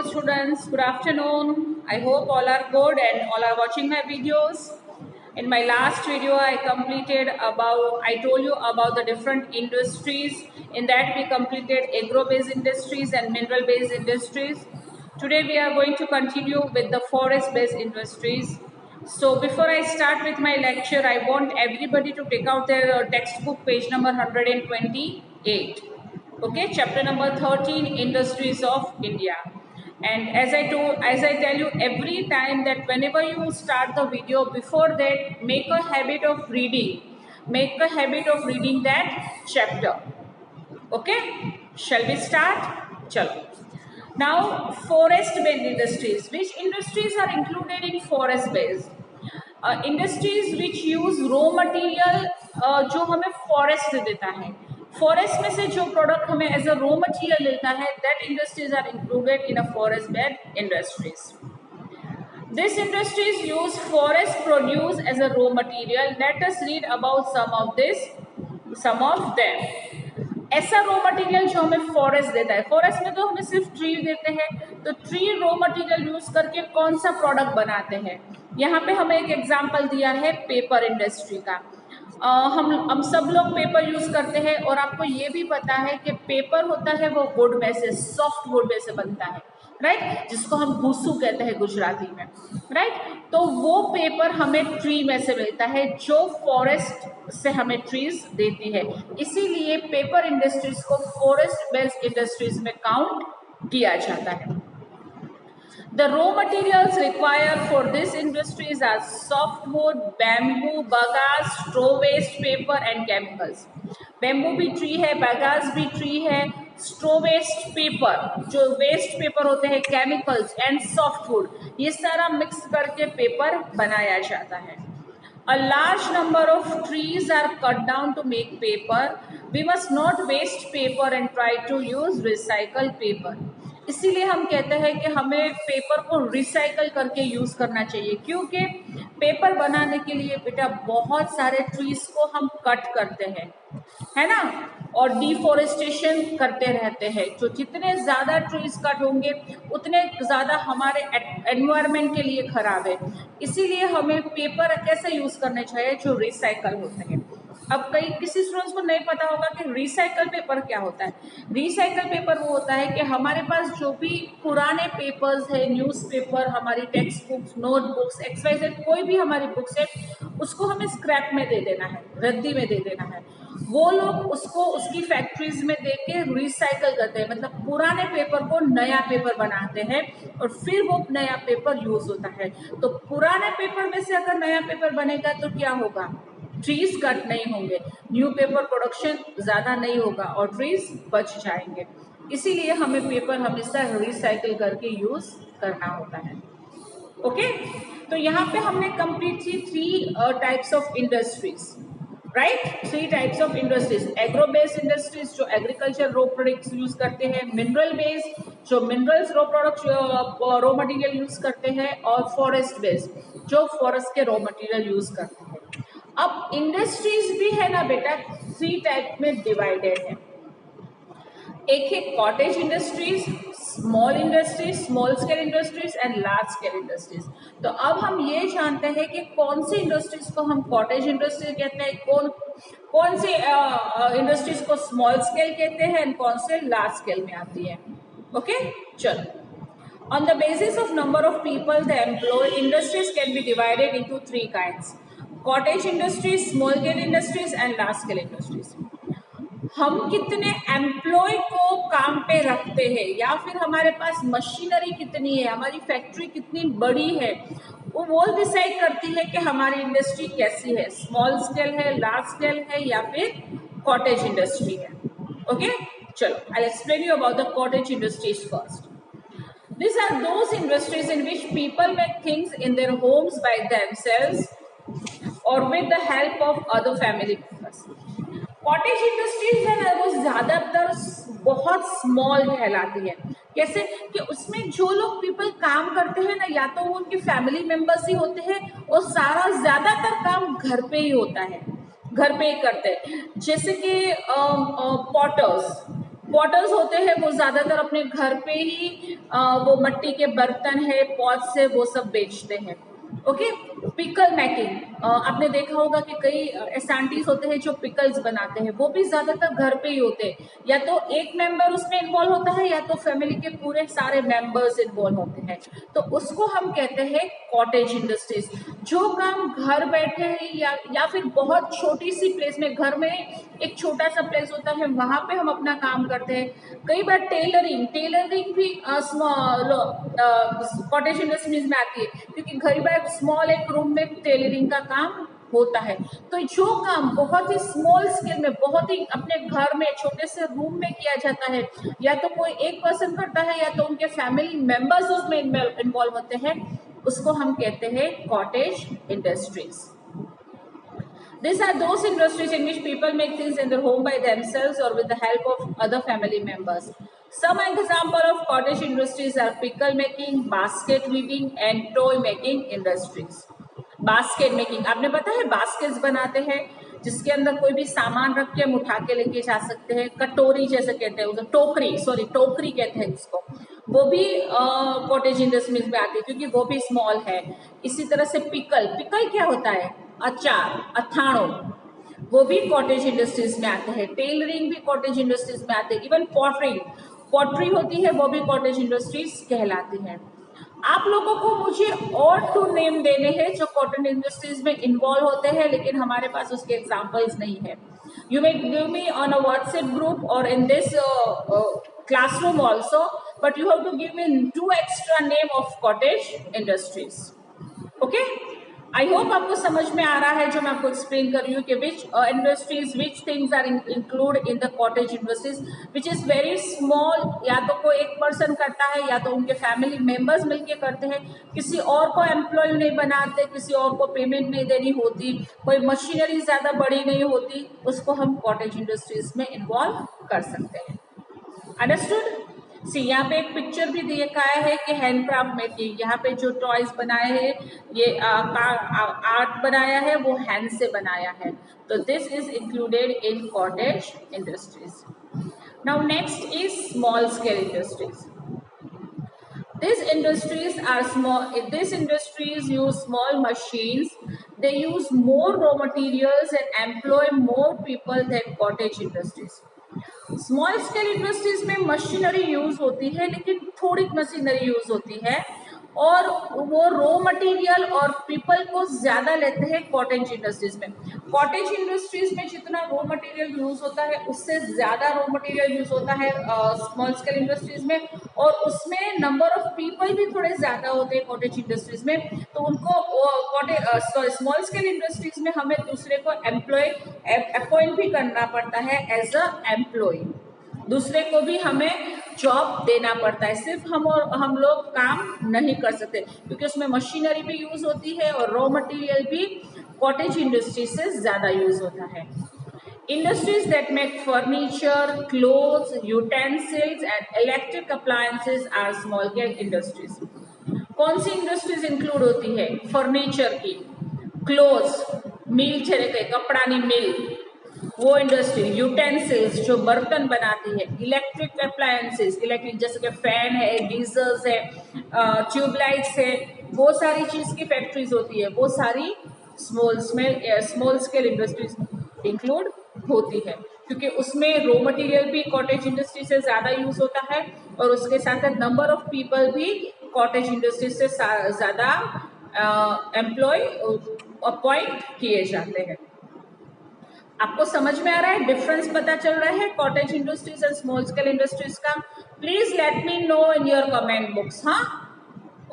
students, good afternoon. I hope all are good and all are watching my videos. In my last video, I told you about the different industries. In that, we completed agro-based industries and mineral-based industries. Today, we are going to continue with the forest-based industries. So, before I start with my lecture, I want everybody to take out their textbook, page number 128. Okay, chapter number 13, Industries of India. And as I tell you every time, that whenever you start the video, before that, make a habit of reading. Make a habit of reading that chapter. Okay, shall we start? Chalo. Now, forest-based industries. Which industries are included in forest-based? Industries which use raw material जो हमें forest से देता है, forest में से जो product हमें as a raw material मिलता है, that industries are included in a forest based industries. This industries use forest produce as a raw material. Let us read about some of them. ऐसा raw material जो हमें forest देता है, forest में तो हमें सिर्फ ट्री देते हैं, तो ट्री रॉ मटेरियल यूज करके कौन सा प्रोडक्ट बनाते हैं. यहाँ पे हमें एक एग्जांपल दिया है पेपर इंडस्ट्री का. हम सब लोग पेपर यूज करते हैं और आपको ये भी पता है कि पेपर होता है वो वुड में से, सॉफ्ट वुड में से बनता है, राइट, जिसको हम भूसू कहते हैं गुजराती में, राइट. तो वो पेपर हमें ट्री में से मिलता है जो फॉरेस्ट से हमें ट्रीज देती है. इसीलिए पेपर इंडस्ट्रीज को फॉरेस्ट बेस्ड इंडस्ट्रीज में काउंट किया जाता है. The raw materials required for this industries are softwood, bamboo, bagasse, straw waste paper and chemicals. Bamboo भी ट्री है, bagasse भी ट्री है, straw waste paper जो वेस्ट पेपर होते हैं, chemicals and softwood, ये सारा मिक्स करके पेपर बनाया जाता है. A large number of trees are cut down to make paper. We must not waste paper and try to use recycled paper. इसीलिए हम कहते हैं कि हमें पेपर को रिसाइकल करके यूज करना चाहिए, क्योंकि पेपर बनाने के लिए बेटा बहुत सारे ट्रीज को हम कट करते हैं, है ना, और डिफोरेस्टेशन करते रहते हैं. तो जितने ज्यादा ट्रीज कट होंगे उतने ज्यादा हमारे एनवायरनमेंट के लिए खराब है. इसीलिए हमें पेपर कैसे यूज करने चाहिए जो रिसाइकल होते हैं. अब किसी स्टूडेंट्स को नहीं पता होगा कि रिसाइकल पेपर क्या होता है. रिसाइकल पेपर वो होता है कि हमारे पास जो भी पुराने पेपर्स है, न्यूज़पेपर, हमारी टेक्स्ट बुक्स, नोटबुक्स, XYZ कोई भी हमारी बुक्स है, उसको हमें स्क्रैप में दे देना है, रद्दी में दे देना है. वो लोग उसको उसकी फैक्ट्रीज में दे के रिसाइकल करते हैं, मतलब पुराने पेपर को नया पेपर बनाते हैं और फिर वो नया पेपर यूज होता है. तो पुराने पेपर में से अगर नया पेपर बनेगा तो क्या होगा, ट्रीज कट नहीं होंगे, न्यू पेपर प्रोडक्शन ज्यादा नहीं होगा और ट्रीज बच जाएंगे. इसीलिए हमें पेपर हमेशा रिसाइकिल करके यूज करना होता है. ओके, तो यहाँ पे हमने कंप्लीट की 3 types of industries, right, 3 types of industries. Agro based industries जो एग्रीकल्चर रॉ प्रोडक्ट्स यूज करते हैं, मिनरल बेस्ड जो minerals raw products raw material use करते हैं, और फॉरेस्ट बेस्ड जो फॉरेस्ट के रॉ मटेरियल यूज करते हैं. अब इंडस्ट्रीज भी है ना बेटा, 3 टाइप में डिवाइडेड है. एक है cottage industries, small industries, small scale industries and large scale industries. तो अब हम ये जानते हैं कि कौन सी इंडस्ट्रीज को हम कॉटेज इंडस्ट्री कहते हैं, कौन सी इंडस्ट्रीज को स्मॉल स्केल कहते हैं एंड कौन से लार्ज स्केल में आती है. ओके, चलो. On the basis of number of people they employ, industries can be divided into 3 kinds: cottage industries, small scale industries and large scale industries. हम कितने एम्प्लॉय को काम पे रखते हैं, या फिर हमारे पास मशीनरी कितनी है, हमारी फैक्ट्री कितनी बड़ी है, वो डिसाइड करती है कि हमारी इंडस्ट्री कैसी है, स्मॉल स्केल है, लार्ज स्केल है या फिर कॉटेज इंडस्ट्री है. ओके, चलो, I will explain you about the cottage industries first. These are those industries in which people make things in their homes by themselves or with the help of other family members. Cottage industries है ना, वो ज्यादातर बहुत small कहलाती है. कैसे कि उसमें जो लोग पीपल काम करते हैं ना, या तो वो उनके फैमिली मेंबर्स ही होते हैं और सारा ज्यादातर काम घर पे ही होता है, घर पे ही करते हैं. जैसे कि पॉटर्स, पॉटर्स होते हैं वो ज्यादातर अपने घर पे ही वो मिट्टी के बर्तन है, पॉट से वो सब बेचते हैं। ओके, पिकल मेकिंग, आपने देखा होगा कि कई ऐसे आंटीज होते हैं जो पिकल्स बनाते हैं, वो भी ज्यादातर घर पे ही होते हैं। या तो एक मेंबर उसमें इन्वॉल्व होता है या तो फैमिली के पूरे सारे मेंबर्स इन्वॉल्व होते हैं, तो उसको हम कहते हैं कॉटेज इंडस्ट्रीज। जो काम घर बैठे ही या फिर बहुत छोटी सी प्लेस में, घर में एक छोटा सा प्लेस होता है वहां पे हम अपना काम करते हैं। कई बार टेलरिंग भी कॉटेज इंडस्ट्रीज में आती है, क्योंकि कई बार स्मॉल एक रूम में टेलरिंग का काम होता है। तो जो काम बहुत ही स्मॉल स्केल में, बहुत ही अपने घर में छोटे से रूम में किया जाता है, या तो कोई एक पर्सन करता है या तो उनके फैमिली मेंबर्स उसमें इन्वॉल्व होते हैं, उसको हम कहते हैं cottage industries. These are those industries in which people make things in their home by themselves or with the help of other family members. Some example of cottage industries are pickle making, basket weaving and toy making industries. Basket making, आपने पता है baskets बनाते हैं जिसके अंदर कोई भी सामान रख के हम उठा के लेके जा सकते हैं। कटोरी जैसे कहते हैं, टोकरी कहते हैं उसको, वो भी कॉटेज इंडस्ट्रीज में आती है क्योंकि वो भी स्मॉल है। इसी तरह से पिकल क्या होता है? अचार, अथाणो, वो भी कॉटेज इंडस्ट्रीज में आते हैं। टेलरिंग भी कॉटेज इंडस्ट्रीज में आते हैं। इवन पॉटरी होती है, वो भी कॉटेज इंडस्ट्रीज कहलाती है। आप लोगों को मुझे और 2 नेम देने हैं जो कॉटन इंडस्ट्रीज में इन्वॉल्व होते हैं, लेकिन हमारे पास उसके एग्जांपल्स नहीं है। You may give me on a WhatsApp group और in this classroom also, but you have to give me 2 extra name of cottage industries. Okay, I hope आपको समझ में आ रहा है जो मैं आपको एक्सप्लेन कर रही हूँ कि which industries, which things are included in the cottage industries, which is very small। या तो कोई एक पर्सन करता है या तो उनके फैमिली मेंबर्स मिलके करते हैं, किसी और को एम्प्लॉय नहीं बनाते, किसी और को पेमेंट नहीं देनी होती, कोई मशीनरी ज्यादा बड़ी नहीं होती, उसको हम कॉटेज इंडस्ट्रीज में इन्वॉल्व कर सकते हैं। अंडरस्टूड? सी, यहाँ पे एक पिक्चर भी दिखा है कि हैंडक्राफ्ट मेकिंग, यहाँ पे जो टॉयज बनाए हैं, ये आर्ट बनाया है वो हैंड से बनाया है, तो this is included in cottage industries. Now next is small scale industries. These industries use small machines. They use more raw materials and employ more people than cottage industries. Small scale industries में machinery use होती है, लेकिन थोड़ी machinery use होती है, और वो raw material और पीपल को ज्यादा लेते हैं कॉटेज इंडस्ट्रीज में। कॉटेज इंडस्ट्रीज में जितना रॉ मटेरियल यूज होता है उससे ज्यादा रॉ मटेरियल यूज होता है स्मॉल स्केल इंडस्ट्रीज में, और उसमें नंबर ऑफ पीपल भी थोड़े ज्यादा होते हैं कॉटेज इंडस्ट्रीज में। तो उनको स्मॉल स्केल इंडस्ट्रीज में हमें दूसरे को एम्प्लॉय अपॉइंट भी करना पड़ता है एज अ एम्प्लॉय, दूसरे को भी हमें जॉब देना पड़ता है। सिर्फ हम लोग काम नहीं कर सकते, क्योंकि उसमें मशीनरी भी यूज होती है और रॉ मटेरियल भी कॉटेज इंडस्ट्री से ज्यादा यूज होता है। Industries that make furniture, clothes, utensils and electric appliances are small scale industries. कौन सी इंडस्ट्रीज इंक्लूड होती है? फर्नीचर की, क्लोथ्स, मिल छे कपड़ानी मिल, वो इंडस्ट्री, यूटेंसिल्स जो बर्तन बनाती है, इलेक्ट्रिक अप्लायंसेस, इलेक्ट्रिक जैसे कि फैन है, गीजर्स है, ट्यूबलाइट्स है, वो सारी चीज की फैक्ट्रीज होती है, वो सारी स्मॉल स्केल इंडस्ट्रीज इंक्लूड होती है, क्योंकि उसमें रॉ मटेरियल भी कॉटेज इंडस्ट्री से ज्यादा यूज होता है और उसके साथ साथ नंबर ऑफ पीपल भी कॉटेज इंडस्ट्री से ज्यादा एम्प्लॉय अपॉइंट किए जाते हैं। आपको समझ में आ रहा है? डिफरेंस पता चल रहा है cottage industries and small scale industries का? Please let me know in your comment books. हाँ,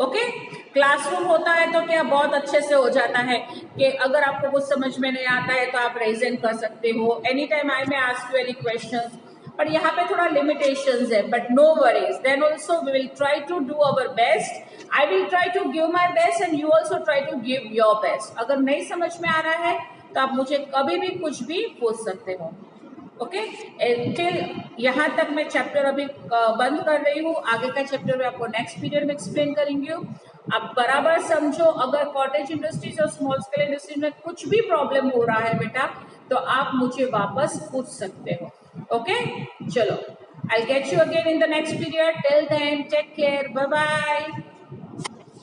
ओके। क्लासरूम होता है तो क्या बहुत अच्छे से हो जाता है कि अगर आपको कुछ समझ में नहीं आता है तो आप रेजेंट कर सकते हो, any time I may ask you any questions, पर यहाँ पे थोड़ा लिमिटेशंस है, but no worries, then also we will try to do our best. I will try to give my best and you also try to give your best. अगर नहीं समझ में आ रहा है तो आप मुझे कभी भी कुछ भी पूछ सकते हो। ओके, टिल यहाँ तक मैं चैप्टर अभी बंद कर रही हूँ, आगे का चैप्टर मैं आपको नेक्स्ट पीरियड में एक्सप्लेन करेंगे। आप बराबर समझो, अगर कॉटेज इंडस्ट्रीज और स्मॉल स्केल इंडस्ट्रीज में कुछ भी प्रॉब्लम हो रहा है बेटा, तो आप मुझे वापस पूछ सकते हो। ओके, चलो। I'll get you again in the next period. Till then, take care. Bye bye.